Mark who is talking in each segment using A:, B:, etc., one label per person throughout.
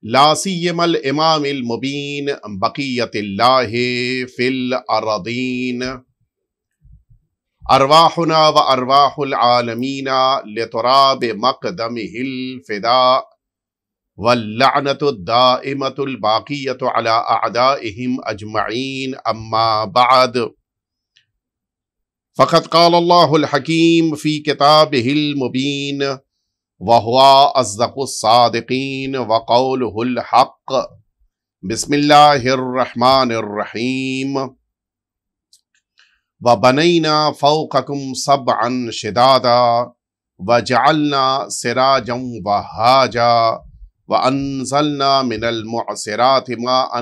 A: لا سیما الامام المبین بقیت اللہ فی الارضین ارواحنا و ارواح العالمین لتراب مقدمہ الفداء واللعنۃ الدائمۃ الباقیۃ علی اعدائہم اجمعین اما بعد فقد قال اللہ الحکیم فی کتابہ المبین وہو اصدق الصادقین وقولہ الحق بسم اللہ الرحمن الرحیم وبنینا فوقکم سبعا شدادا وجعلنا سراجا وہاجا وانزلنا من المعصرات ماء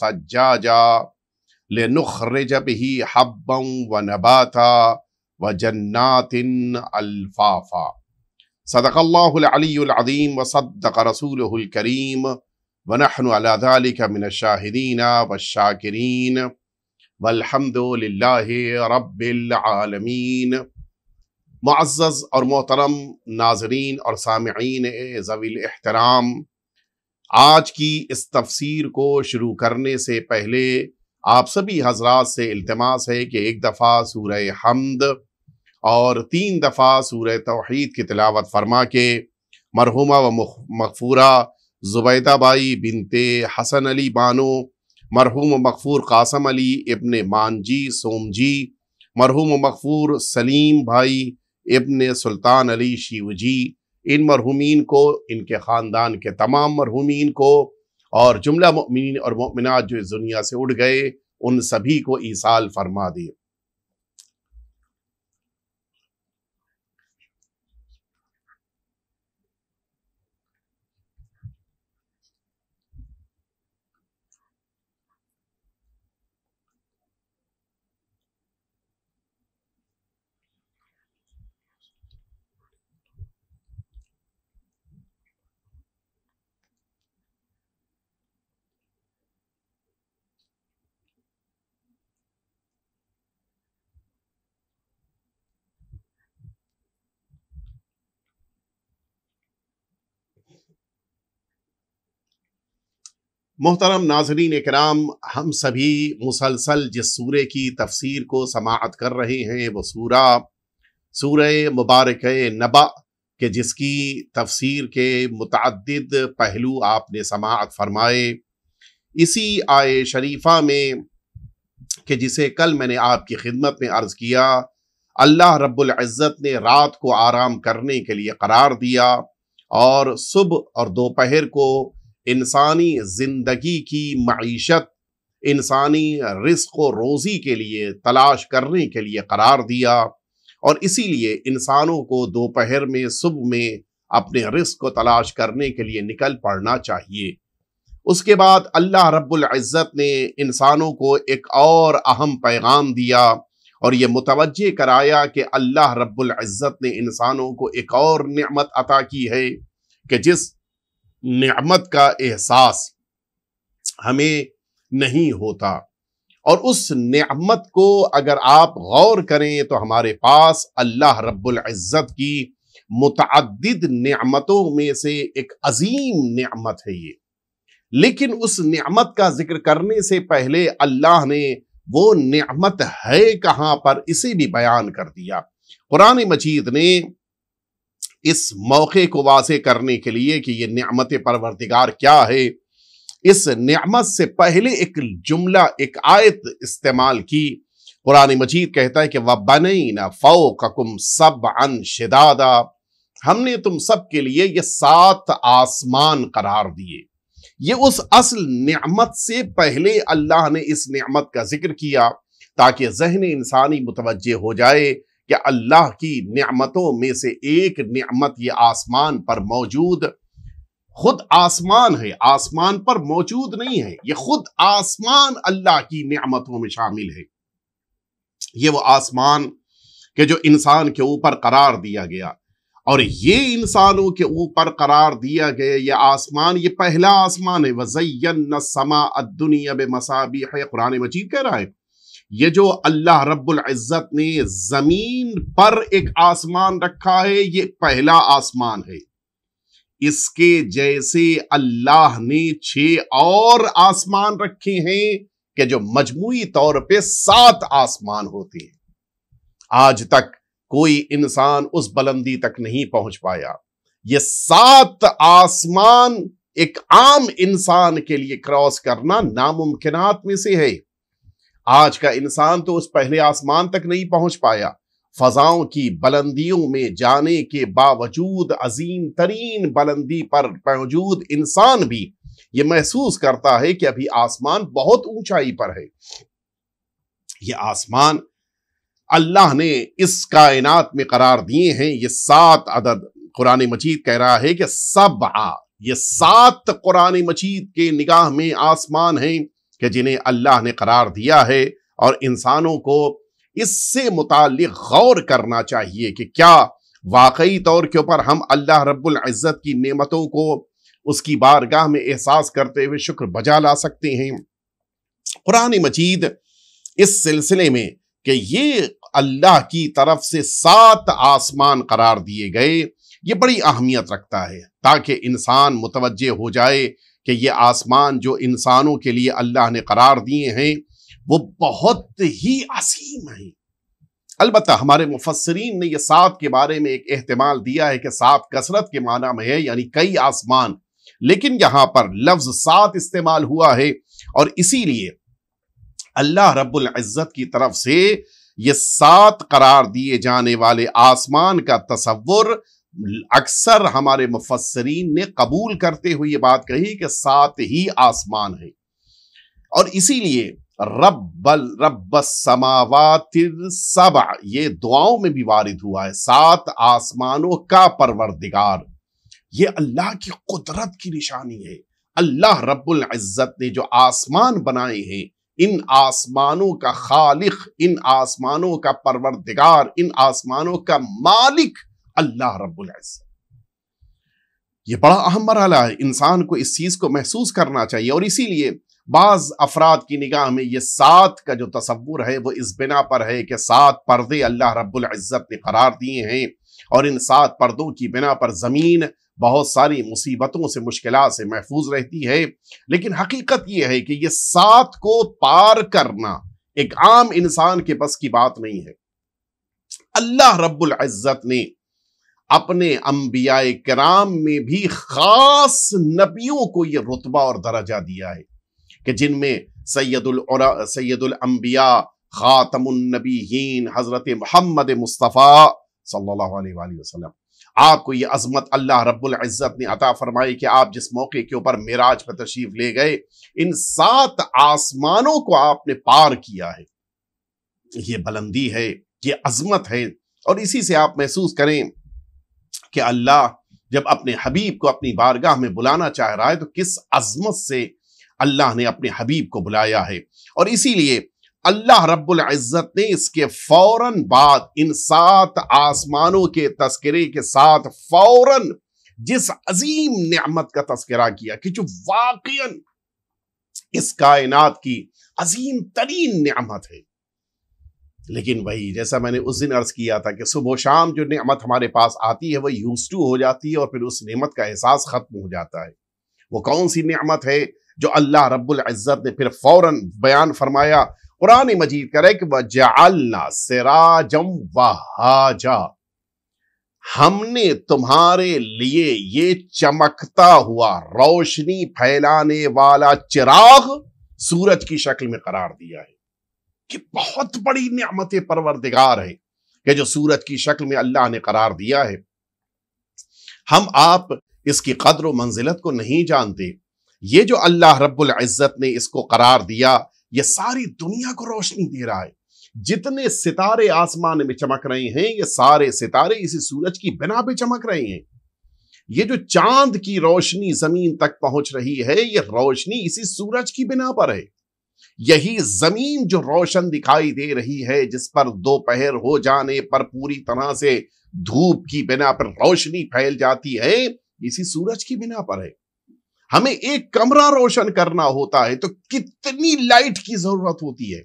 A: ثجاجا لنخرج به حبا ونباتا وجنات الفافا صدق اللہ العلی العظیم وصدق رسولہ الکریم ونحن علی ذلک من الشاہدین والشاکرین والحمد للہ رب العالمین۔ معزز اور محترم ناظرین اور سامعین ذوی الاحترام، آج کی اس تفسیر کو شروع کرنے سے پہلے آپ سبھی حضرات سے التماس ہے کہ ایک دفعہ سورہ حمد اور 3 دفعہ سورہ توحید کی تلاوت فرما کے مرحومہ و مغفورہ زبیدہ بائی بنت حسن علی بانو، مرحوم مغفور قاسم علی ابن مانجی سومجی، مرحوم مغفور سلیم بھائی ابن سلطان علی شیوجی، ان مرحومین کو، ان کے خاندان کے تمام مرحومین کو، اور جملہ مؤمنین اور مؤمنات جو اس دنیا سے اڑ گئے ان سبھی کو ایصال فرما دے۔ محترم ناظرین اکرام، ہم سبھی مسلسل جس سورے کی تفسیر کو سماعت کر رہے ہیں وہ سورہ مبارکہ نبأ کہ جس کی تفسیر کے متعدد پہلو آپ نے سماعت فرمائے۔ اسی آیے شریفہ میں کہ جسے کل میں نے آپ کی خدمت میں عرض کیا، اللہ رب العزت نے رات کو آرام کرنے کے لیے قرار دیا اور صبح اور دوپہر کو انسانی زندگی کی معیشت، انسانی رزق و روزی کے لیے تلاش کرنے کے لیے قرار دیا، اور اسی لیے انسانوں کو دوپہر میں صبح میں اپنے رزق کو تلاش کرنے کے لیے نکل پڑنا چاہیے۔ اس کے بعد اللہ رب العزت نے انسانوں کو ایک اور اہم پیغام دیا اور یہ متوجہ کرایا کہ اللہ رب العزت نے انسانوں کو ایک اور نعمت عطا کی ہے کہ جس نعمت کا احساس ہمیں نہیں ہوتا، اور اس نعمت کو اگر آپ غور کریں تو ہمارے پاس اللہ رب العزت کی متعدد نعمتوں میں سے ایک عظیم نعمت ہے یہ، لیکن اس نعمت کا ذکر کرنے سے پہلے اللہ نے وہ نعمت ہے کہاں پر اسے بھی بیان کر دیا۔ قرآن مجید نے اس موقع کو واضح کرنے کے لیے کہ یہ نعمت پروردگار کیا ہے، اس نعمت سے پہلے ایک جملہ، ایک آیت استعمال کی۔ قرآن مجید کہتا ہے کہ وَبَنَيْنَا فَوْقَكُمْ سَبْعًا شِدَادًا، ہم نے تم سب کے لیے یہ 7 آسمان قرار دیے۔ یہ اس اصل نعمت سے پہلے اللہ نے اس نعمت کا ذکر کیا تاکہ ذہن انسانی متوجہ ہو جائے کہ اللہ کی نعمتوں میں سے ایک نعمت یہ آسمان پر موجود، خود آسمان ہے، آسمان پر موجود نہیں ہے، یہ خود آسمان اللہ کی نعمتوں میں شامل ہے۔ یہ وہ آسمان کہ جو انسان کے اوپر قرار دیا گیا، اور یہ انسانوں کے اوپر قرار دیا گیا یہ آسمان، یہ پہلا آسمان ہے۔ وَزَيَّنَّا السَّمَاءَ الدُّنْيَا بِمَصَابِيحَ، قرآن مجید کہہ رہا ہے یہ جو اللہ رب العزت نے زمین پر ایک آسمان رکھا ہے یہ پہلا آسمان ہے۔ اس کے جیسے اللہ نے 6 اور آسمان رکھے ہیں کہ جو مجموعی طور پہ 7 آسمان ہوتے ہیں۔ آج تک کوئی انسان اس بلندی تک نہیں پہنچ پایا۔ یہ 7 آسمان ایک عام انسان کے لیے کراس کرنا ناممکنات میں سے ہے۔ آج کا انسان تو اس پہلے آسمان تک نہیں پہنچ پایا۔ فضاؤں کی بلندیوں میں جانے کے باوجود عظیم ترین بلندی پر موجود انسان بھی یہ محسوس کرتا ہے کہ ابھی آسمان بہت اونچائی پر ہے۔ یہ آسمان اللہ نے اس کائنات میں قرار دیے ہیں، یہ 7 عدد قرآن مجید کہہ رہا ہے کہ 7 یہ 7 قرآن مجید کے نگاہ میں آسمان ہیں کہ جنہیں اللہ نے قرار دیا ہے، اور انسانوں کو اس سے متعلق غور کرنا چاہیے کہ کیا واقعی طور کے اوپر ہم اللہ رب العزت کی نعمتوں کو اس کی بارگاہ میں احساس کرتے ہوئے شکر بجا لا سکتے ہیں۔ قرآن مجید اس سلسلے میں کہ یہ اللہ کی طرف سے 7 آسمان قرار دیے گئے، یہ بڑی اہمیت رکھتا ہے تاکہ انسان متوجہ ہو جائے کہ یہ آسمان جو انسانوں کے لیے اللہ نے قرار دیے ہیں وہ بہت ہی عظیم ہیں۔ البتہ ہمارے مفسرین نے یہ 7 کے بارے میں ایک احتمال دیا ہے کہ 7 کثرت کے معنی میں ہے، یعنی کئی آسمان، لیکن یہاں پر لفظ 7 استعمال ہوا ہے، اور اسی لیے اللہ رب العزت کی طرف سے یہ 7 قرار دیے جانے والے آسمان کا تصور اکثر ہمارے مفسرین نے قبول کرتے ہوئے یہ بات کہی کہ 7 ہی آسمان ہیں، اور اسی لیے رب السماوات السبع یہ دعاؤں میں بھی وارد ہوا ہے، 7 آسمانوں کا پروردگار۔ یہ اللہ کی قدرت کی نشانی ہے۔ اللہ رب العزت نے جو آسمان بنائے ہیں، ان آسمانوں کا خالق، ان آسمانوں کا پروردگار، ان آسمانوں کا مالک اللہ رب العزت۔ یہ بڑا اہم مرحلہ ہے، انسان کو اس چیز کو محسوس کرنا چاہیے، اور اسی لیے بعض افراد کی نگاہ میں یہ 7 کا جو تصور ہے وہ اس بنا پر ہے کہ 7 پردے اللہ رب العزت نے قرار دیے ہیں، اور ان 7 پردوں کی بنا پر زمین بہت ساری مصیبتوں سے، مشکلات سے محفوظ رہتی ہے۔ لیکن حقیقت یہ ہے کہ یہ 7 کو پار کرنا ایک عام انسان کے بس کی بات نہیں ہے۔ اللہ رب العزت نے اپنے انبیاء کرام میں بھی خاص نبیوں کو یہ رتبہ اور درجہ دیا ہے کہ جن میں سید الانبیاء خاتم النبیین حضرت محمد مصطفیٰ صلی اللہ علیہ وآلہ وسلم، آپ کو یہ عظمت اللہ رب العزت نے عطا فرمائی کہ آپ جس موقع کے اوپر معراج پر تشریف لے گئے، ان 7 آسمانوں کو آپ نے پار کیا ہے۔ یہ بلندی ہے، یہ عظمت ہے، اور اسی سے آپ محسوس کریں کہ اللہ جب اپنے حبیب کو اپنی بارگاہ میں بلانا چاہ رہا ہے تو کس عظمت سے اللہ نے اپنے حبیب کو بلایا ہے۔ اور اسی لیے اللہ رب العزت نے اس کے فوراً بعد ان 7 آسمانوں کے تذکرے کے ساتھ فوراً جس عظیم نعمت کا تذکرہ کیا کہ جو واقعاً اس کائنات کی عظیم ترین نعمت ہے، لیکن وہی جیسا میں نے اس دن عرض کیا تھا کہ صبح و شام جو نعمت ہمارے پاس آتی ہے وہ یوز ٹو ہو جاتی ہے، اور پھر اس نعمت کا احساس ختم ہو جاتا ہے۔ وہ کون سی نعمت ہے جو اللہ رب العزت نے پھر فوراً بیان فرمایا؟ قرآن مجید کہہ رہے کہ وَجَعَلْنَا سِرَاجًا وَهَّاجًا، ہم نے تمہارے لیے یہ چمکتا ہوا روشنی پھیلانے والا چراغ سورج کی شکل میں قرار دیا ہے۔ کہ بہت بڑی نعمت پروردگار ہے کہ جو سورج کی شکل میں اللہ نے قرار دیا ہے۔ ہم آپ اس کی قدر و منزلت کو نہیں جانتے۔ یہ جو اللہ رب العزت نے اس کو قرار دیا، یہ ساری دنیا کو روشنی دے رہا ہے۔ جتنے ستارے آسمان میں چمک رہے ہیں، یہ سارے ستارے اسی سورج کی بنا پہ چمک رہے ہیں۔ یہ جو چاند کی روشنی زمین تک پہنچ رہی ہے، یہ روشنی اسی سورج کی بنا پر ہے۔ یہی زمین جو روشن دکھائی دے رہی ہے، جس پر دوپہر ہو جانے پر پوری طرح سے دھوپ کی بنا پر روشنی پھیل جاتی ہے، اسی سورج کی بنا پر ہے۔ ہمیں ایک کمرہ روشن کرنا ہوتا ہے تو کتنی لائٹ کی ضرورت ہوتی ہے،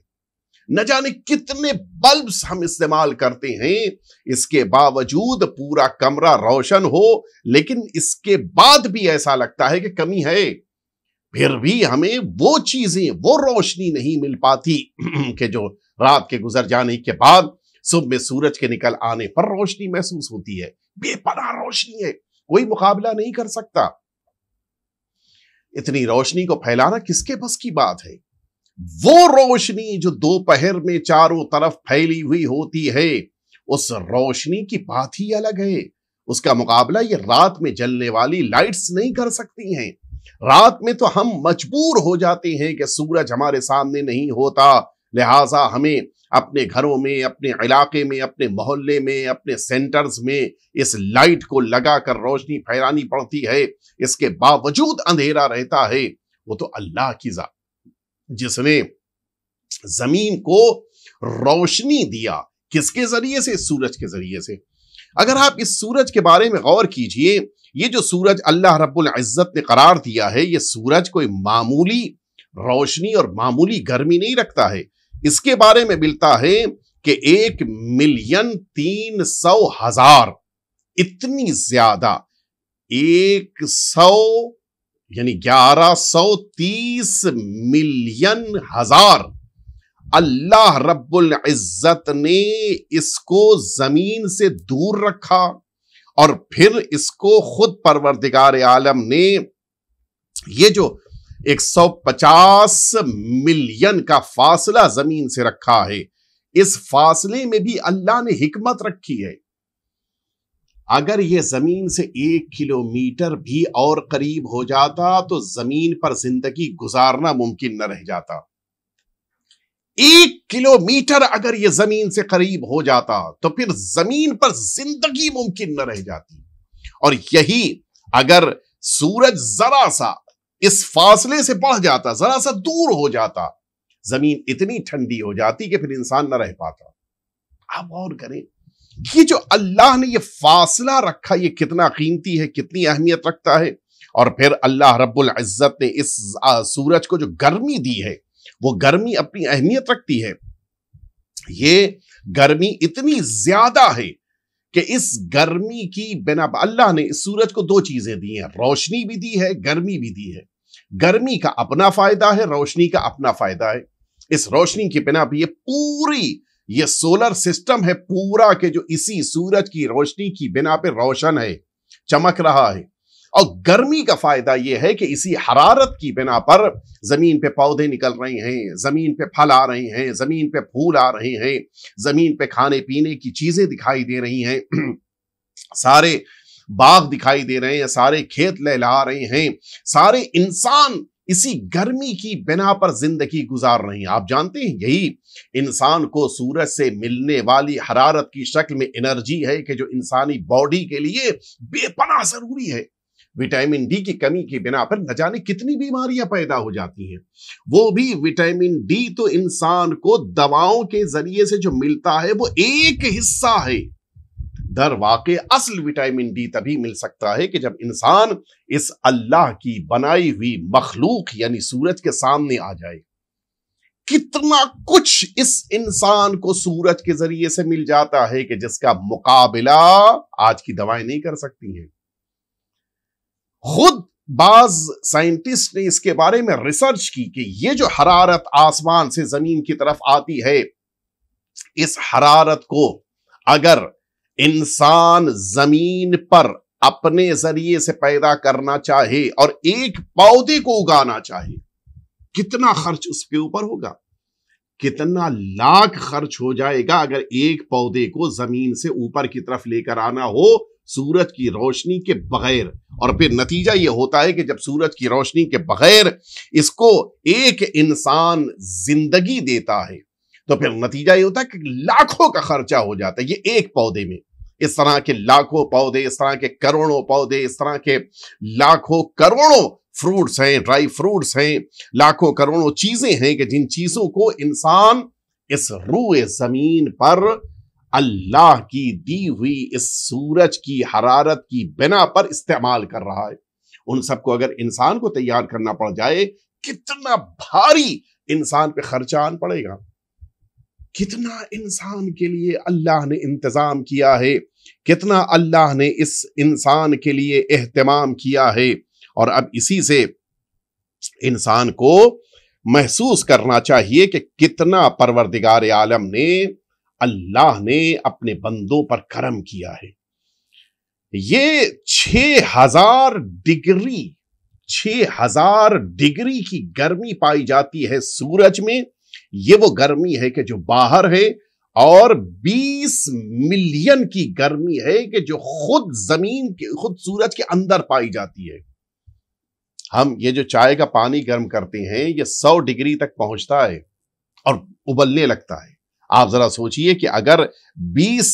A: نہ جانے کتنے بلبس ہم استعمال کرتے ہیں، اس کے باوجود پورا کمرہ روشن ہو لیکن اس کے بعد بھی ایسا لگتا ہے کہ کمی ہے، پھر بھی ہمیں وہ چیزیں، وہ روشنی نہیں مل پاتی کہ جو رات کے گزر جانے کے بعد صبح میں سورج کے نکل آنے پر روشنی محسوس ہوتی ہے۔ بے پناہ روشنی ہے، کوئی مقابلہ نہیں کر سکتا۔ اتنی روشنی کو پھیلانا کس کے بس کی بات ہے؟ وہ روشنی جو دوپہر میں چاروں طرف پھیلی ہوئی ہوتی ہے، اس روشنی کی بات ہی الگ ہے۔ اس کا مقابلہ یہ رات میں جلنے والی لائٹس نہیں کر سکتی ہیں۔ رات میں تو ہم مجبور ہو جاتے ہیں کہ سورج ہمارے سامنے نہیں ہوتا، لہٰذا ہمیں اپنے گھروں میں، اپنے علاقے میں، اپنے محلے میں، اپنے سینٹرز میں اس لائٹ کو لگا کر روشنی پھیلانی پڑتی ہے۔ اس کے باوجود اندھیرا رہتا ہے۔ وہ تو اللہ کی ذات جس نے زمین کو روشنی دیا، کس کے ذریعے سے؟ سورج کے ذریعے سے۔ اگر آپ اس سورج کے بارے میں غور کیجئے، یہ جو سورج اللہ رب العزت نے قرار دیا ہے، یہ سورج کوئی معمولی روشنی اور معمولی گرمی نہیں رکھتا ہے۔ اس کے بارے میں ملتا ہے کہ 1,300,000 اتنی زیادہ 1130 ملین ہزار اللہ رب العزت نے اس کو زمین سے دور رکھا، اور پھر اس کو خود پروردگار عالم نے یہ جو 150 ملین کا فاصلہ زمین سے رکھا ہے، اس فاصلے میں بھی اللہ نے حکمت رکھی ہے۔ اگر یہ زمین سے 1 کلومیٹر بھی اور قریب ہو جاتا تو زمین پر زندگی گزارنا ممکن نہ رہ جاتا۔ 1 کلومیٹر اگر یہ زمین سے قریب ہو جاتا تو پھر زمین پر زندگی ممکن نہ رہ جاتی، اور یہی اگر سورج ذرا سا اس فاصلے سے بڑھ جاتا، ذرا سا دور ہو جاتا، زمین اتنی ٹھنڈی ہو جاتی کہ پھر انسان نہ رہ پاتا۔ آپ غور کریں، یہ جو اللہ نے یہ فاصلہ رکھا، یہ کتنا قیمتی ہے، کتنی اہمیت رکھتا ہے۔ اور پھر اللہ رب العزت نے اس سورج کو جو گرمی دی ہے، وہ گرمی اپنی اہمیت رکھتی ہے۔ یہ گرمی اتنی زیادہ ہے کہ اس گرمی کی بنا اللہ نے اس سورج کو 2 چیزیں دی ہیں، روشنی بھی دی ہے، گرمی بھی دی ہے۔ گرمی کا اپنا فائدہ ہے، روشنی کا اپنا فائدہ ہے۔ اس روشنی کی بنا پہ یہ سولر سسٹم ہے پورا کہ جو اسی سورج کی روشنی کی بنا پہ روشن ہے، چمک رہا ہے۔ اور گرمی کا فائدہ یہ ہے کہ اسی حرارت کی بنا پر زمین پہ پودے نکل رہے ہیں، زمین پہ پھل آ رہے ہیں، زمین پہ پھول آ رہے ہیں، زمین پہ کھانے پینے کی چیزیں دکھائی دے رہی ہیں، سارے باغ دکھائی دے رہے ہیں، سارے کھیت لہلہا رہے ہیں، سارے انسان اسی گرمی کی بنا پر زندگی گزار رہے ہیں۔ آپ جانتے ہیں یہی انسان کو سورج سے ملنے والی حرارت کی شکل میں انرجی ہے کہ جو انسانی باڈی کے لیے بے پناہ ضروری ہے۔ وٹامن ڈی کی کمی کی بنا پر نہ جانے کتنی بیماریاں پیدا ہو جاتی ہیں۔ وہ بھی وٹامن ڈی تو انسان کو دواؤں کے ذریعے سے جو ملتا ہے وہ ایک حصہ ہے، در واقع اصل وٹامن ڈی تبھی مل سکتا ہے کہ جب انسان اس اللہ کی بنائی ہوئی مخلوق یعنی سورج کے سامنے آ جائے۔ کتنا کچھ اس انسان کو سورج کے ذریعے سے مل جاتا ہے کہ جس کا مقابلہ آج کی دوائیں نہیں کر سکتی ہیں۔ خود بعض سائنٹسٹ نے اس کے بارے میں ریسرچ کی کہ یہ جو حرارت آسمان سے زمین کی طرف آتی ہے، اس حرارت کو اگر انسان زمین پر اپنے ذریعے سے پیدا کرنا چاہے اور ایک پودے کو اگانا چاہے، کتنا خرچ اس کے اوپر ہوگا؟ کتنا لاکھ خرچ ہو جائے گا اگر ایک پودے کو زمین سے اوپر کی طرف لے کر آنا ہو سورج کی روشنی کے بغیر۔ اور پھر نتیجہ یہ ہوتا ہے کہ جب سورج کی روشنی کے بغیر اس کو ایک انسان زندگی دیتا ہے تو پھر نتیجہ یہ ہوتا ہے کہ لاکھوں کا خرچہ ہو جاتا ہے یہ ایک پودے میں۔ اس طرح کے لاکھوں پودے، اس طرح کے کروڑوں پودے، اس طرح کے لاکھوں کروڑوں فروٹس ہیں، ڈرائی فروٹس ہیں، لاکھوں کروڑوں چیزیں ہیں کہ جن چیزوں کو انسان اس روئے زمین پر اللہ کی دی ہوئی اس سورج کی حرارت کی بنا پر استعمال کر رہا ہے۔ ان سب کو اگر انسان کو تیار کرنا پڑ جائے، کتنا بھاری انسان پہ خرچہ آن پڑے گا۔ کتنا انسان کے لیے اللہ نے انتظام کیا ہے، کتنا اللہ نے اس انسان کے لیے اہتمام کیا ہے، اور اب اسی سے انسان کو محسوس کرنا چاہیے کہ کتنا پروردگار عالم نے، اللہ نے اپنے بندوں پر کرم کیا ہے۔ یہ 6000 ڈگری کی گرمی پائی جاتی ہے سورج میں، یہ وہ گرمی ہے کہ جو باہر ہے، اور 20 ملین کی گرمی ہے کہ جو خود سورج کے اندر پائی جاتی ہے۔ ہم یہ جو چائے کا پانی گرم کرتے ہیں یہ 100 ڈگری تک پہنچتا ہے اور ابلنے لگتا ہے۔ آپ ذرا سوچئے کہ اگر 20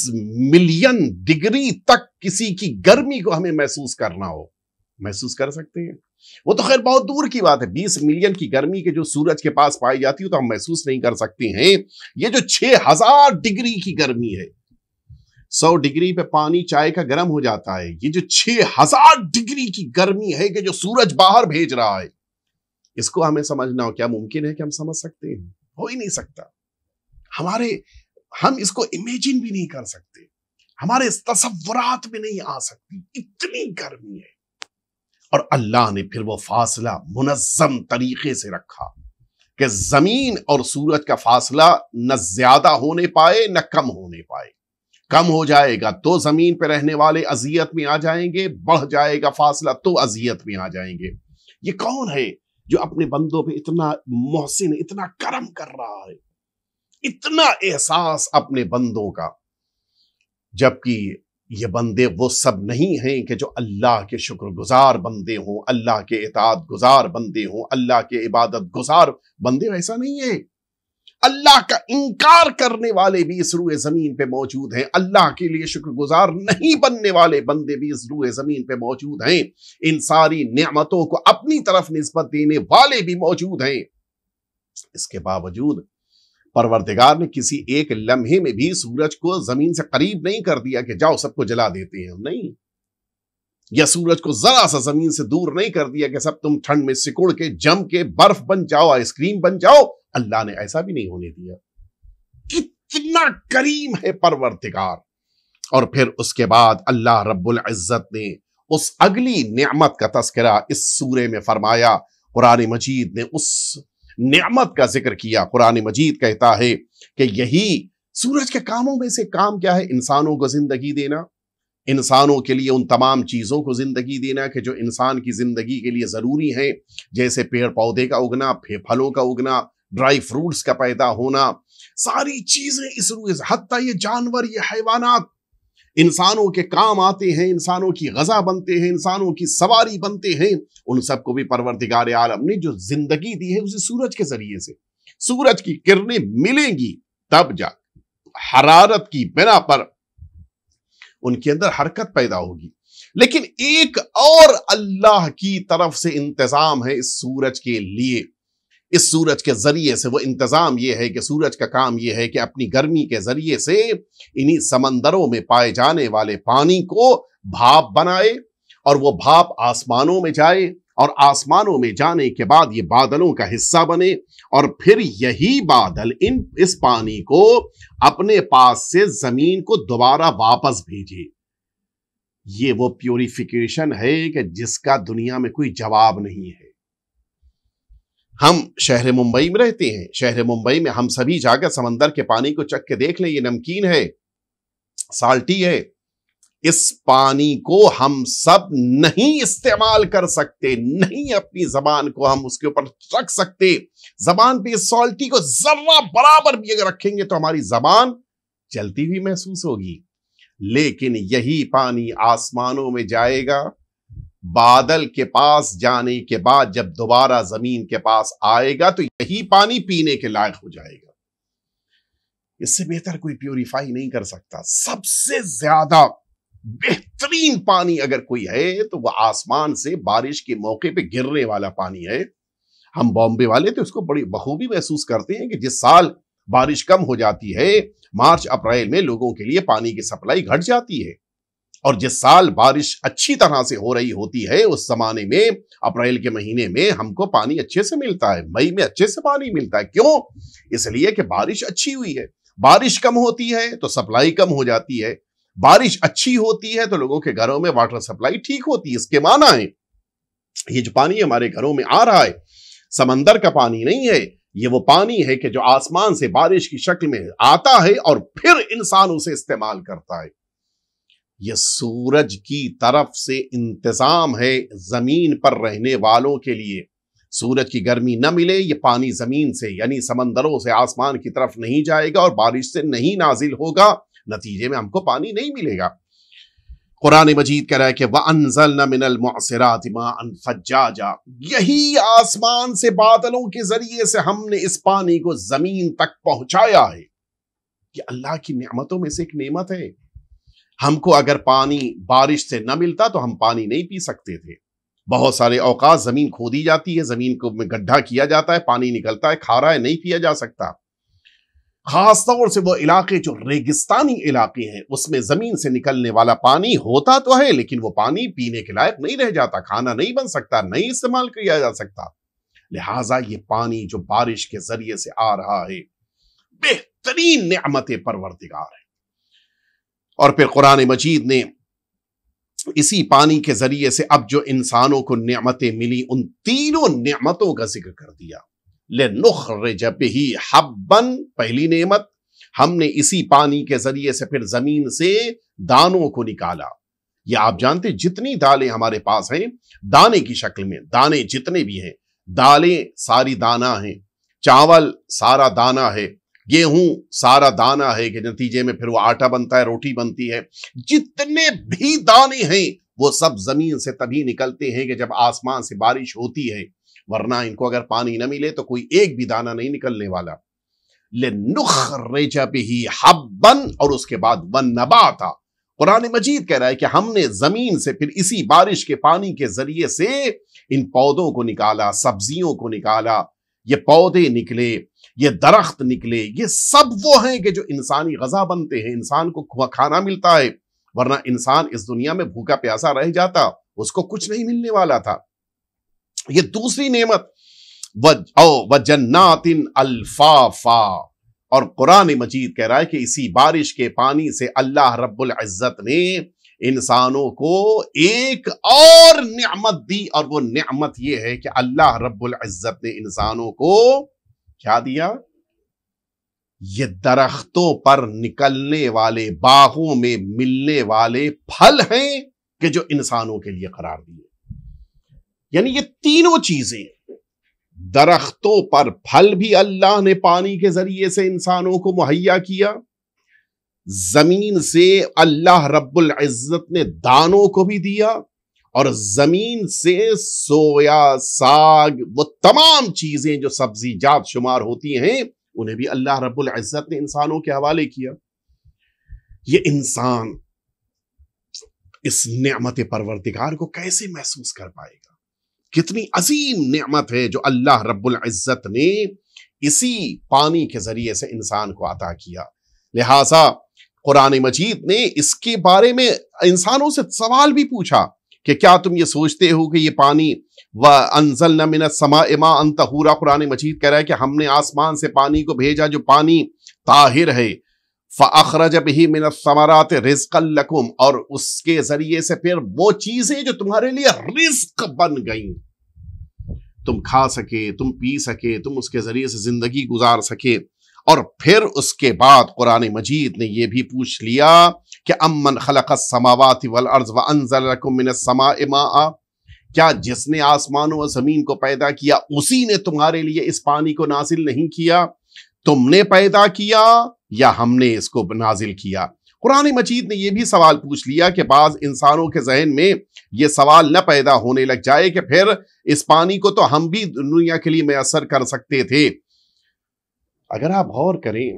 A: ملین ڈگری تک کسی کی گرمی کو ہمیں محسوس کرنا ہو، محسوس کر سکتے ہیں؟ وہ تو خیر بہت دور کی بات ہے، 20 ملین کی گرمی کے جو سورج کے پاس پائی جاتی ہے تو ہم محسوس نہیں کر سکتے ہیں۔ یہ جو 6000 ڈگری کی گرمی ہے، 100 ڈگری پہ پانی چائے کا گرم ہو جاتا ہے، یہ جو 6000 ڈگری کی گرمی ہے کہ جو سورج باہر بھیج رہا ہے، اس کو ہمیں سمجھنا ہو، کیا ممکن ہے کہ ہم سمجھ سکتے ہیں؟ ہو ہی نہیں سکتا۔ ہم اس کو امیجن بھی نہیں کر سکتے، ہمارے تصورات میں نہیں آ سکتی، اتنی گرمی ہے۔ اور اللہ نے پھر وہ فاصلہ منظم طریقے سے رکھا کہ زمین اور سورج کا فاصلہ نہ زیادہ ہونے پائے نہ کم ہونے پائے۔ کم ہو جائے گا تو زمین پہ رہنے والے اذیت میں آ جائیں گے، بڑھ جائے گا فاصلہ تو اذیت میں آ جائیں گے۔ یہ کون ہے جو اپنے بندوں پہ اتنا محسن، اتنا کرم کر رہا ہے، اتنا احساس اپنے بندوں کا؟ جبکہ یہ بندے وہ سب نہیں ہیں کہ جو اللہ کے شکر گزار بندے ہوں، اللہ کے اطاعت گزار بندے ہوں، اللہ کے عبادت گزار بندے، ایسا نہیں ہے۔ اللہ کا انکار کرنے والے بھی اس روئے زمین پہ موجود ہیں، اللہ کے لیے شکر گزار نہیں بننے والے بندے بھی اس روئے زمین پہ موجود ہیں، ان ساری نعمتوں کو اپنی طرف نسبت دینے والے بھی موجود ہیں۔ اس کے باوجود پروردگار نے کسی ایک لمحے میں بھی سورج کو زمین سے قریب نہیں کر دیا کہ جاؤ سب کو جلا دیتے ہیں، نہیں، یا سورج کو ذرا سا زمین سے دور نہیں کر دیا کہ سب تم ٹھنڈ میں سکڑ کے جم کے برف بن جاؤ، آئس کریم بن جاؤ۔ اللہ نے ایسا بھی نہیں ہونے دیا۔ کتنا کریم ہے پروردگار۔ اور پھر اس کے بعد اللہ رب العزت نے اس اگلی نعمت کا تذکرہ اس سورے میں فرمایا۔ قرآن مجید نے اس نعمت کا ذکر کیا۔ قرآن مجید کہتا ہے کہ یہی سورج کے کاموں میں سے کام کیا ہے؟ انسانوں کو زندگی دینا، انسانوں کے لیے ان تمام چیزوں کو زندگی دینا کہ جو انسان کی زندگی کے لیے ضروری ہیں، جیسے پیڑ پودے کا اگنا، پھلوں کا اگنا، ڈرائی فروٹس کا پیدا ہونا، ساری چیزیں اس روئے، حتیٰ یہ جانور، یہ حیوانات انسانوں کے کام آتے ہیں، انسانوں کی غذا بنتے ہیں، انسانوں کی سواری بنتے ہیں، ان سب کو بھی پروردگار عالم نے جو زندگی دی ہے اسے سورج کے ذریعے سے، سورج کی کرنیں ملیں گی تب جا حرارت کی بنا پر ان کے اندر حرکت پیدا ہوگی۔ لیکن ایک اور اللہ کی طرف سے انتظام ہے اس سورج کے لیے، اس سورج کے ذریعے سے وہ انتظام یہ ہے کہ سورج کا کام یہ ہے کہ اپنی گرمی کے ذریعے سے انہی سمندروں میں پائے جانے والے پانی کو بھاپ بنائے، اور وہ بھاپ آسمانوں میں جائے، اور آسمانوں میں جانے کے بعد یہ بادلوں کا حصہ بنے، اور پھر یہی بادل اس پانی کو اپنے پاس سے زمین کو دوبارہ واپس بھیجے۔ یہ وہ پیوریفیکیشن ہے کہ جس کا دنیا میں کوئی جواب نہیں ہے۔ ہم شہر ممبئی میں رہتے ہیں، شہر ممبئی میں ہم سبھی جا کر سمندر کے پانی کو چکھ کے دیکھ لیں، یہ نمکین ہے، سالٹی ہے۔ اس پانی کو ہم سب نہیں استعمال کر سکتے، نہیں اپنی زبان کو ہم اس کے اوپر رکھ سکتے۔ زبان پہ اس سالٹی کو ذرہ برابر بھی اگر رکھیں گے تو ہماری زبان جلتی ہوئی محسوس ہوگی۔ لیکن یہی پانی آسمانوں میں جائے گا، بادل کے پاس جانے کے بعد جب دوبارہ زمین کے پاس آئے گا تو یہی پانی پینے کے لائق ہو جائے گا۔ اس سے بہتر کوئی پیوریفائی نہیں کر سکتا۔ سب سے زیادہ بہترین پانی اگر کوئی ہے تو وہ آسمان سے بارش کے موقع پہ گرنے والا پانی ہے۔ ہم بامبے والے تو اس کو بڑی بخوبی محسوس کرتے ہیں کہ جس سال بارش کم ہو جاتی ہے، مارچ اپریل میں لوگوں کے لیے پانی کی سپلائی گھٹ جاتی ہے، اور جس سال بارش اچھی طرح سے ہو رہی ہوتی ہے اس زمانے میں اپریل کے مہینے میں ہم کو پانی اچھے سے ملتا ہے، مئی میں اچھے سے پانی ملتا ہے۔ کیوں؟ اس لیے کہ بارش اچھی ہوئی ہے۔ بارش کم ہوتی ہے تو سپلائی کم ہو جاتی ہے، بارش اچھی ہوتی ہے تو لوگوں کے گھروں میں واٹر سپلائی ٹھیک ہوتی ہے۔ اس کے معنی ہے یہ جو پانی ہمارے گھروں میں آ رہا ہے سمندر کا پانی نہیں ہے، یہ وہ پانی ہے کہ جو آسمان سے بارش کی شکل میں آتا ہے اور پھر انسان اسے استعمال کرتا ہے۔ یہ سورج کی طرف سے انتظام ہے زمین پر رہنے والوں کے لیے، سورج کی گرمی نہ ملے، یہ پانی زمین سے یعنی سمندروں سے آسمان کی طرف نہیں جائے گا اور بارش سے نہیں نازل ہوگا، نتیجے میں ہم کو پانی نہیں ملے گا۔ قرآن مجید کہہ رہا ہے کہ وَأَنزَلْنَا مِنَ الْمُعْصِرَاتِ مَاءً فَجَّاجًا، یہی آسمان سے بادلوں کے ذریعے سے ہم نے اس پانی کو زمین تک پہنچایا ہے۔ یہ اللہ کی نعمتوں میں سے ایک نعمت ہے۔ ہم کو اگر پانی بارش سے نہ ملتا تو ہم پانی نہیں پی سکتے تھے۔ بہت سارے اوقات زمین کھودی جاتی ہے، زمین کو میں گڈھا کیا جاتا ہے، پانی نکلتا ہے، کھارا ہے، نہیں پیا جا سکتا۔ خاص طور سے وہ علاقے جو ریگستانی علاقے ہیں اس میں زمین سے نکلنے والا پانی ہوتا تو ہے لیکن وہ پانی پینے کے لائق نہیں رہ جاتا، کھانا نہیں بن سکتا، نہیں استعمال کیا جا سکتا۔ لہٰذا یہ پانی جو بارش کے ذریعے سے آ رہا ہے بہترین نعمت پروردگار ہے۔ اور پھر قرآن مجید نے اسی پانی کے ذریعے سے اب جو انسانوں کو نعمتیں ملی ان تینوں نعمتوں کا ذکر کر دیا۔ لِنُخْرِجَ بِهِ حَبًّا، پہلی نعمت، ہم نے اسی پانی کے ذریعے سے پھر زمین سے دانوں کو نکالا۔ یہ آپ جانتے جتنی دالیں ہمارے پاس ہیں دانے کی شکل میں، دانے جتنے بھی ہیں، دالیں ساری دانہ ہیں، چاول سارا دانہ ہے، گیہوں سارا دانہ ہے کہ نتیجے میں پھر وہ آٹا بنتا ہے، روٹی بنتی ہے۔ جتنے بھی دانے ہیں وہ سب زمین سے تبھی نکلتے ہیں کہ جب آسمان سے بارش ہوتی ہے، ورنہ ان کو اگر پانی نہ ملے تو کوئی ایک بھی دانہ نہیں نکلنے والا۔ لِنُخْرِجَ بِهِ حَبًّا، اور اس کے بعد وَالنَّبَاتَ، قرآن مجید کہہ رہا ہے کہ ہم نے زمین سے پھر اسی بارش کے پانی کے ذریعے سے ان پودوں کو نکالا، سبزیوں کو نکالا، یہ پودے نکلے، یہ درخت نکلے، یہ سب وہ ہیں کہ جو انسانی غذا بنتے ہیں، انسان کو کھانا ملتا ہے، ورنہ انسان اس دنیا میں بھوکا پیاسا رہ جاتا، اس کو کچھ نہیں ملنے والا تھا۔ یہ دوسری نعمت وَجَنَّاتٍ الْفَافًا، اور قرآن مجید کہہ رہا ہے کہ اسی بارش کے پانی سے اللہ رب العزت نے انسانوں کو ایک اور نعمت دی، اور وہ نعمت یہ ہے کہ اللہ رب العزت نے انسانوں کو کیا دیا؟ یہ درختوں پر نکلنے والے، باغوں میں ملنے والے پھل ہیں کہ جو انسانوں کے لیے قرار دیے۔ یعنی یہ تینوں چیزیں، درختوں پر پھل بھی اللہ نے پانی کے ذریعے سے انسانوں کو مہیا کیا، زمین سے اللہ رب العزت نے دانوں کو بھی دیا، اور زمین سے سویا، ساگ، وہ تمام چیزیں جو سبزی جات شمار ہوتی ہیں انہیں بھی اللہ رب العزت نے انسانوں کے حوالے کیا۔ یہ انسان اس نعمت پروردگار کو کیسے محسوس کر پائے گا؟ کتنی عظیم نعمت ہے جو اللہ رب العزت نے اسی پانی کے ذریعے سے انسان کو عطا کیا۔ لہٰذا قرآن مجید نے اس کے بارے میں انسانوں سے سوال بھی پوچھا کہ کیا تم یہ سوچتے ہو کہ یہ پانی وَأَنزَلْنَا مِنَ السَّمَاءِ مَاءً طَهُورًا، قرآن مجید کہہ رہا ہے کہ ہم نے آسمان سے پانی کو بھیجا جو پانی طاہر ہے، فَأَخْرَجَ بِهِ مِنَ الثَّمَرَاتِ رِزْقًا لَكُمْ، اور اس کے ذریعے سے پھر وہ چیزیں جو تمہارے لیے رزق بن گئیں، تم کھا سکے، تم پی سکے، تم اس کے ذریعے سے زندگی گزار سکے۔ اور پھر اس کے بعد قرآن مجید نے یہ بھی پوچھ لیا کہ امن خلق السماوات والارض وانزل لكم من السماء ماء، کیا جس نے آسمانوں و زمین کو پیدا کیا اسی نے تمہارے لیے اس پانی کو نازل نہیں کیا؟ تم نے پیدا کیا یا ہم نے اس کو نازل کیا؟ قرآن مجید نے یہ بھی سوال پوچھ لیا کہ بعض انسانوں کے ذہن میں یہ سوال نہ پیدا ہونے لگ جائے کہ پھر اس پانی کو تو ہم بھی دنیا کے لیے میسر کر سکتے تھے۔ اگر آپ غور کریں،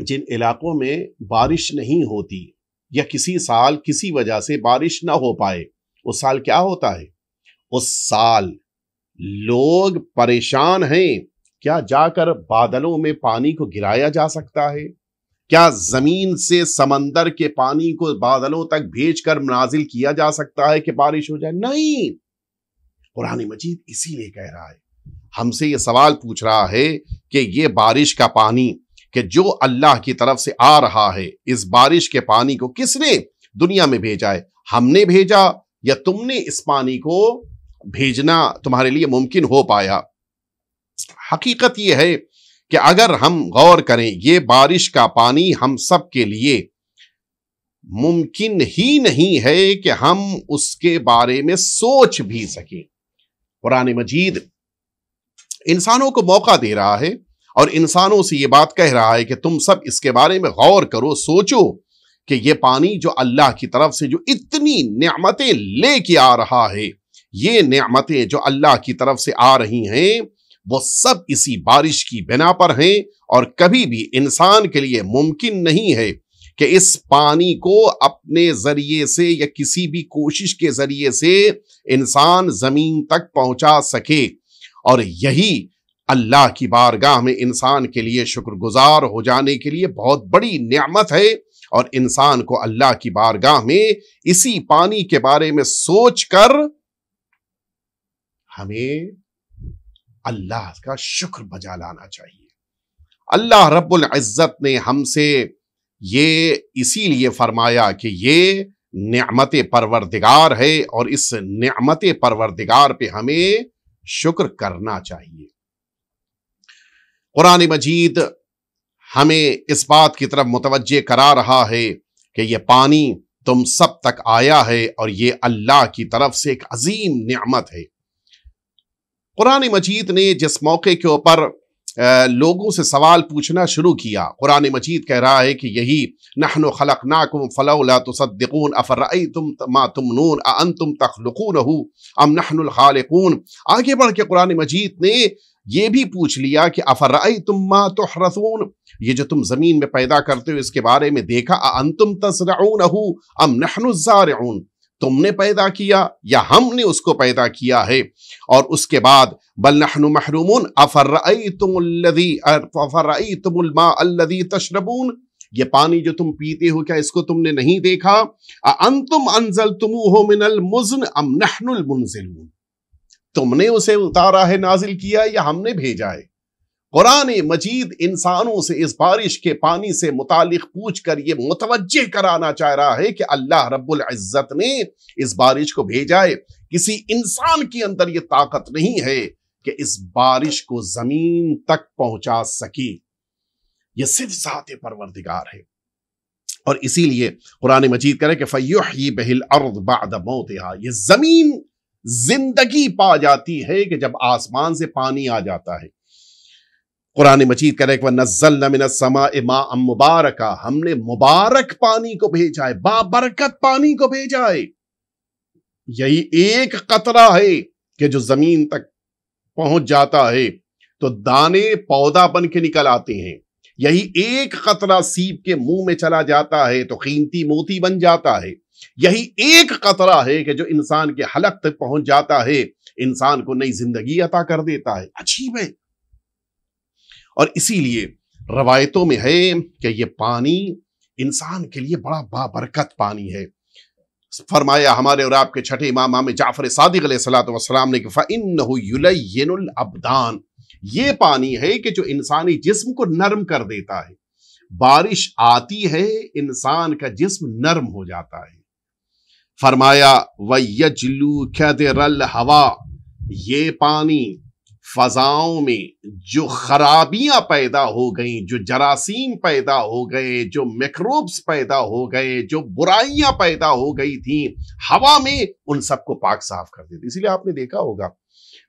A: جن علاقوں میں بارش نہیں ہوتی یا کسی سال کسی وجہ سے بارش نہ ہو پائے، اس سال کیا ہوتا ہے؟ اس سال لوگ پریشان ہیں، کیا جا کر بادلوں میں پانی کو گرایا جا سکتا ہے؟ کیا زمین سے سمندر کے پانی کو بادلوں تک بھیج کر نازل کیا جا سکتا ہے کہ بارش ہو جائے؟ نہیں۔ قرآن مجید اسی لیے کہہ رہا ہے، ہم سے یہ سوال پوچھ رہا ہے کہ یہ بارش کا پانی کہ جو اللہ کی طرف سے آ رہا ہے، اس بارش کے پانی کو کس نے دنیا میں بھیجا ہے؟ ہم نے بھیجا یا تم نے اس پانی کو بھیجنا تمہارے لیے ممکن ہو پایا؟ حقیقت یہ ہے کہ اگر ہم غور کریں، یہ بارش کا پانی ہم سب کے لیے ممکن ہی نہیں ہے کہ ہم اس کے بارے میں سوچ بھی سکیں۔ قرآن مجید انسانوں کو موقع دے رہا ہے اور انسانوں سے یہ بات کہہ رہا ہے کہ تم سب اس کے بارے میں غور کرو، سوچو کہ یہ پانی جو اللہ کی طرف سے جو اتنی نعمتیں لے کے آ رہا ہے، یہ نعمتیں جو اللہ کی طرف سے آ رہی ہیں وہ سب اسی بارش کی بنا پر ہیں، اور کبھی بھی انسان کے لیے ممکن نہیں ہے کہ اس پانی کو اپنے ذریعے سے یا کسی بھی کوشش کے ذریعے سے انسان زمین تک پہنچا سکے۔ اور یہی اللہ کی بارگاہ میں انسان کے لیے شکر گزار ہو جانے کے لیے بہت بڑی نعمت ہے، اور انسان کو اللہ کی بارگاہ میں اسی پانی کے بارے میں سوچ کر ہمیں اللہ کا شکر بجا لانا چاہیے۔ اللہ رب العزت نے ہم سے یہ اسی لیے فرمایا کہ یہ نعمت پروردگار ہے، اور اس نعمت پروردگار پہ ہمیں شکر کرنا چاہیے۔ قرآن مجید ہمیں اس بات کی طرف متوجہ کرا رہا ہے کہ یہ پانی تم سب تک آیا ہے، اور یہ اللہ کی طرف سے ایک عظیم نعمت ہے۔ قرآن مجید نے جس موقع کے اوپر لوگوں سے سوال پوچھنا شروع کیا، قرآن مجید کہہ رہا ہے کہ یہی نحن خلقناکم فلولا تصدقون افرأیتم ما تمنون اانتم تخلقونہ ام نحن الخالقون۔ آگے بڑھ کے قرآن مجید نے یہ بھی پوچھ لیا کہ افرأیتم ما تحرثون، یہ جو تم زمین میں پیدا کرتے ہو اس کے بارے میں دیکھا، اانتم تزرعونہ ام نحن الزارعون، تم نے پیدا کیا یا ہم نے اس کو پیدا کیا ہے؟ اور اس کے بعد بل نحن محرومون افرأیتم الماء الذی تشربون، یہ پانی جو تم پیتے ہو کیا اس کو تم نے نہیں دیکھا؟ اانتم انزلتموہ من المزن ام نحن المنزلون، تم نے اسے اتارا ہے، نازل کیا، یا ہم نے بھیجا ہے؟ قرآن مجید انسانوں سے اس بارش کے پانی سے متعلق پوچھ کر یہ متوجہ کرانا چاہ رہا ہے کہ اللہ رب العزت نے اس بارش کو بھیجا ہے۔ کسی انسان کے اندر یہ طاقت نہیں ہے کہ اس بارش کو زمین تک پہنچا سکے، یہ صرف ذات پروردگار ہے۔ اور اسی لیے قرآن مجید کہہ رہے کہ فَيُحْيِي بِهِ الْأَرْضُ بَعْدَ مَوْتِهَا، یہ زمین زندگی پا جاتی ہے کہ جب آسمان سے پانی آ جاتا ہے۔ قرآن مجید کہہ رہے کہ وَنَزَّلْنَا مِنَ السَّمَاءِ مَاءً مُبَارَكًا، ہم نے مبارک پانی کو بھیجا ہے، بابرکت پانی کو بھیجا ہے۔ یہی ایک قطرہ ہے کہ جو زمین تک پہنچ جاتا ہے تو دانے پودا بن کے نکل آتے ہیں، یہی ایک قطرہ سیب کے منہ میں چلا جاتا ہے تو قیمتی موتی بن جاتا ہے، یہی ایک قطرہ ہے کہ جو انسان کے حلق تک پہنچ جاتا ہے، انسان کو نئی زندگی عطا کر دیتا ہے۔ عجیب ہے۔ اور اسی لیے روایتوں میں ہے کہ یہ پانی انسان کے لیے بڑا بابرکت پانی ہے۔ فرمایا ہمارے اور آپ کے چھٹے امام امام جعفر صادق علیہ السلام نے کہ فَإِنَّهُ يُلَيِّنُ الْأَبْدَانِ، یہ پانی ہے کہ جو انسانی جسم کو نرم کر دیتا ہے۔ بارش آتی ہے انسان کا جسم نرم ہو جاتا ہے۔ فرمایا وَيَجْلُو كَدِرَ الْهَوَا، یہ پانی فضاؤں میں جو خرابیاں پیدا ہو گئیں، جو جراثیم پیدا ہو گئے، جو میکروبس پیدا ہو گئے، جو برائیاں پیدا ہو گئی تھیں ہوا میں، ان سب کو پاک صاف کر دیتی۔ اسی لیے آپ نے دیکھا ہوگا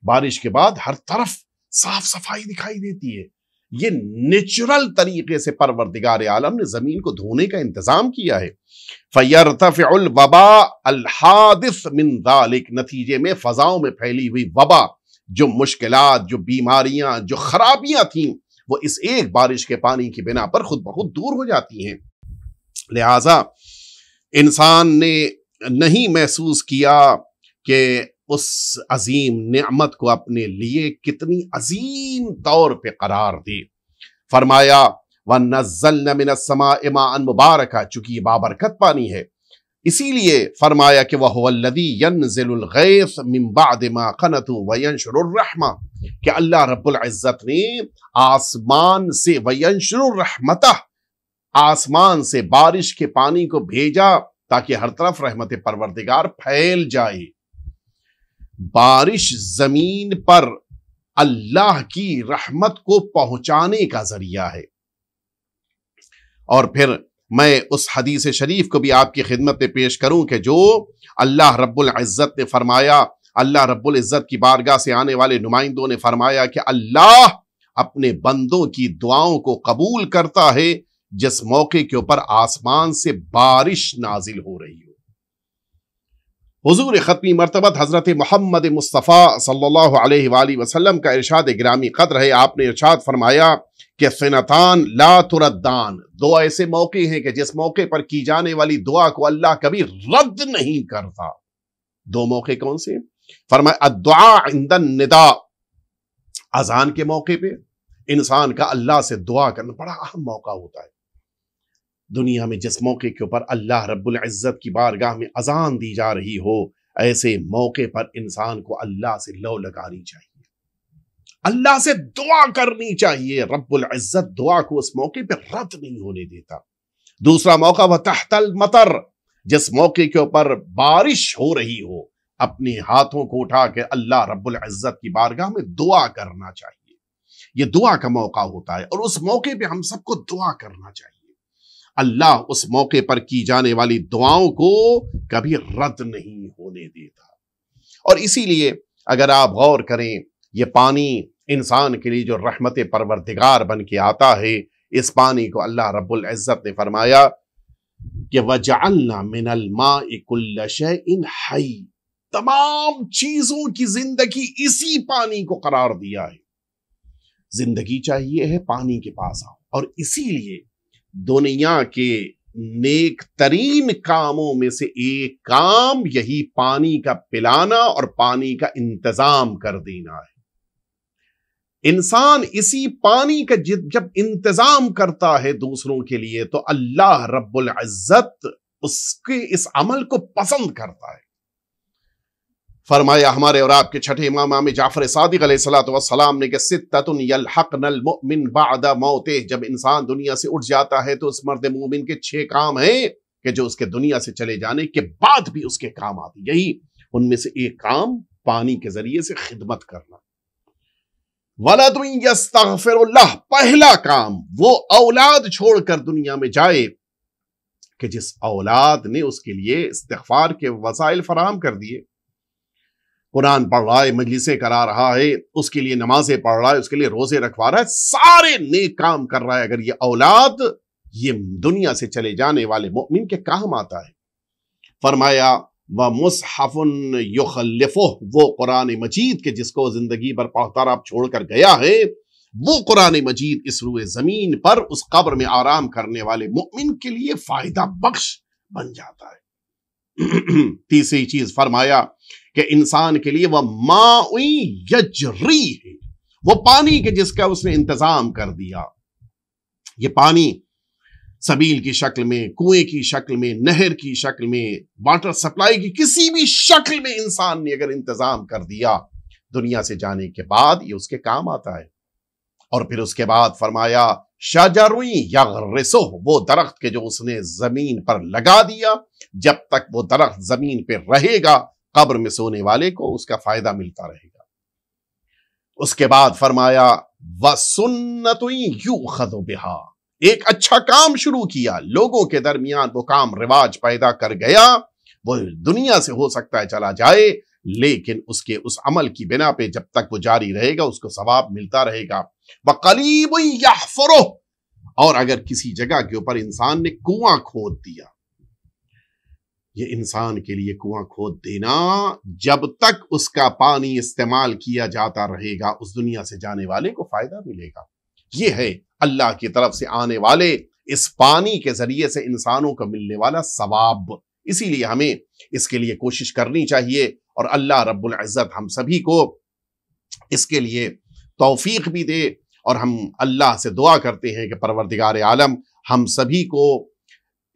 A: بارش کے بعد ہر طرف صاف صفائی دکھائی دیتی ہے۔ یہ نیچرل طریقے سے پروردگار عالم نے زمین کو دھونے کا انتظام کیا ہے۔ فَيَرْتَفِعُ الْوَبَاءُ الْحَادِثُ مِنْ ذَلِكَ، نتیجے میں فضاؤں میں پھیلی ہوئی وبا، جو مشکلات، جو بیماریاں، جو خرابیاں تھیں، وہ اس ایک بارش کے پانی کی بنا پر خود بخود دور ہو جاتی ہیں۔ لہٰذا انسان نے نہیں محسوس کیا کہ اس عظیم نعمت کو اپنے لیے کتنی عظیم طور پہ قرار دے۔ فرمایا وَنَزَّلْنَا مِنَ السَّمَاءِ مَاءً مُبَارَكًا، چونکہ یہ بابرکت پانی ہے، اسی لیے فرمایا کہ وَهُوَ الَّذِي يَنزِلُ الْغَيْثَ مِن بَعْدِ مَا قَنَطُوا وَيَنشُرُ الرَّحْمَةَ کہ اللہ رب العزت نے آسمان سے وَيَنشُرُ الرَّحْمَةَ آسمان سے بارش کے پانی کو بھیجا تاکہ ہر طرف رحمت پروردگار پھیل جائے۔ بارش زمین پر اللہ کی رحمت کو پہنچانے کا ذریعہ ہے۔ اور پھر میں اس حدیث شریف کو بھی آپ کی خدمت میں پیش کروں کہ جو اللہ رب العزت نے فرمایا، اللہ رب العزت کی بارگاہ سے آنے والے نمائندوں نے فرمایا کہ اللہ اپنے بندوں کی دعاؤں کو قبول کرتا ہے جس موقع کے اوپر آسمان سے بارش نازل ہو رہی ہو۔ حضور ختمی مرتبت حضرت محمد مصطفیٰ صلی اللہ علیہ وآلہ وسلم کا ارشاد گرامی قدر ہے، آپ نے ارشاد فرمایا کہ ثنتان لا تردان، دو ایسے موقع ہیں کہ جس موقع پر کی جانے والی دعا کو اللہ کبھی رد نہیں کرتا۔ دو موقع کون سے؟ فرمایا الدعاء عند النداء، اذان کے موقع پہ انسان کا اللہ سے دعا کرنا بڑا اہم موقع ہوتا ہے۔ دنیا میں جس موقع کے اوپر اللہ رب العزت کی بارگاہ میں اذان دی جا رہی ہو، ایسے موقع پر انسان کو اللہ سے لو لگانی چاہیے، اللہ سے دعا کرنی چاہیے۔ رب العزت دعا کو اس موقع پہ رد نہیں ہونے دیتا۔ دوسرا موقع وہ تحت المطر، جس موقع کے اوپر بارش ہو رہی ہو، اپنے ہاتھوں کو اٹھا کے اللہ رب العزت کی بارگاہ میں دعا کرنا چاہیے۔ یہ دعا کا موقع ہوتا ہے اور اس موقع پہ ہم سب کو دعا کرنا چاہیے۔ اللہ اس موقع پر کی جانے والی دعاؤں کو کبھی رد نہیں ہونے دیتا۔ اور اسی لیے اگر آپ غور کریں، یہ پانی انسان کے لیے جو رحمت پروردگار بن کے آتا ہے، اس پانی کو اللہ رب العزت نے فرمایا کہ وَجَعَلْنَا مِنَ الْمَاءِ كُلَّ شَيْءٍ حَيٍّ، تمام چیزوں کی زندگی اسی پانی کو قرار دیا ہے۔ زندگی چاہیے ہے پانی کے پاس آؤ، اور اسی لیے دنیا کے نیک ترین کاموں میں سے ایک کام یہی پانی کا پلانا اور پانی کا انتظام کر دینا ہے۔ انسان اسی پانی کا جب انتظام کرتا ہے دوسروں کے لیے تو اللہ رب العزت اس کے اس عمل کو پسند کرتا ہے۔ فرمایا ہمارے اور آپ کے چھٹے امام جعفر صادق علیہ السلام نے کہ ستۃ یلحقن المؤمن بعد موتہ، جب انسان دنیا سے اٹھ جاتا ہے تو اس مرد مومن کے 6 کام ہیں کہ جو اس کے دنیا سے چلے جانے کے بعد بھی اس کے کام آتی۔ یہی ان میں سے ایک کام پانی کے ذریعے سے خدمت کرنا۔ ولد یستغفر اللہ، پہلا کام وہ اولاد چھوڑ کر دنیا میں جائے کہ جس اولاد نے اس کے لیے استغفار کے وسائل فراہم کر دیے، قرآن پڑھ رہا ہے، مجلسیں کرا رہا ہے، اس کے لیے نمازیں پڑھ رہا ہے، اس کے لیے روزے رکھوا رہا ہے، سارے نیک کام کر رہا ہے۔ اگر یہ اولاد یہ دنیا سے چلے جانے والے مومن کے کام آتا ہے، فرمایا وَمُصْحَفٌ يُخَلِّفُهُ، وہ قرآن مجید کے جس کو زندگی پر پڑھتا رہا چھوڑ کر گیا ہے، وہ قرآن مجید اس روئے زمین پر اس قبر میں آرام کرنے والے مومن کے لیے فائدہ بخش بن جاتا ہے۔ تیسری چیز فرمایا کہ انسان کے لیے وہ ماء یجری ہے، وہ پانی کے جس کا اس نے انتظام کر دیا۔ یہ پانی سبیل کی شکل میں، کنویں کی شکل میں، نہر کی شکل میں، واٹر سپلائی کی کسی بھی شکل میں انسان نے اگر انتظام کر دیا، دنیا سے جانے کے بعد یہ اس کے کام آتا ہے۔ اور پھر اس کے بعد فرمایا شجر یغرسہ، وہ درخت کے جو اس نے زمین پر لگا دیا، جب تک وہ درخت زمین پہ رہے گا قبر میں سونے والے کو اس کا فائدہ ملتا رہے گا۔ اس کے بعد فرمایا وَسُنَّةٌ يُؤْخَذُ بِهَا، ایک اچھا کام شروع کیا، لوگوں کے درمیان وہ کام رواج پیدا کر گیا، وہ دنیا سے ہو سکتا ہے چلا جائے، لیکن اس کے اس عمل کی بنا پہ جب تک وہ جاری رہے گا اس کو ثواب ملتا رہے گا۔ وَقَلِيبٌ يَحْفُرُهُ، اور اگر کسی جگہ کے اوپر انسان نے کنواں کھود دیا، یہ انسان کے لیے کنواں کھود دینا، جب تک اس کا پانی استعمال کیا جاتا رہے گا اس دنیا سے جانے والے کو فائدہ ملے گا۔ یہ ہے اللہ کی طرف سے آنے والے اس پانی کے ذریعے سے انسانوں کو ملنے والا ثواب۔ اسی لیے ہمیں اس کے لیے کوشش کرنی چاہیے، اور اللہ رب العزت ہم سبھی کو اس کے لیے توفیق بھی دے، اور ہم اللہ سے دعا کرتے ہیں کہ پروردگار عالم ہم سبھی کو